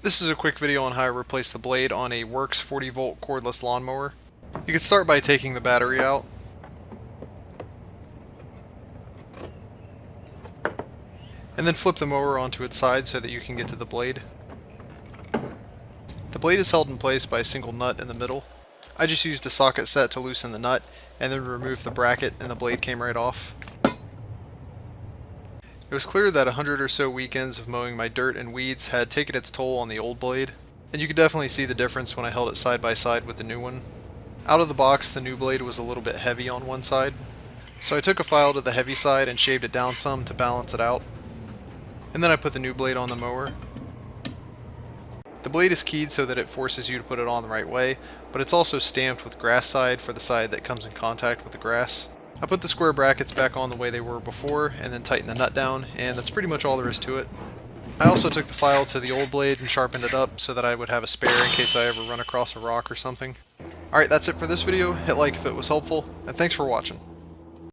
This is a quick video on how I replace the blade on a Worx 40-volt cordless lawnmower. You can start by taking the battery out. And then flip the mower onto its side so that you can get to the blade. The blade is held in place by a single nut in the middle. I just used a socket set to loosen the nut and then removed the bracket, and the blade came right off. It was clear that 100 or so weekends of mowing my dirt and weeds had taken its toll on the old blade, and you could definitely see the difference when I held it side by side with the new one. Out of the box, the new blade was a little bit heavy on one side, so I took a file to the heavy side and shaved it down some to balance it out. And then I put the new blade on the mower. The blade is keyed so that it forces you to put it on the right way, but it's also stamped with grass side for the side that comes in contact with the grass. I put the square brackets back on the way they were before and then tightened the nut down, and that's pretty much all there is to it. I also took the file to the old blade and sharpened it up so that I would have a spare in case I ever run across a rock or something. Alright, that's it for this video. Hit like if it was helpful, and thanks for watching.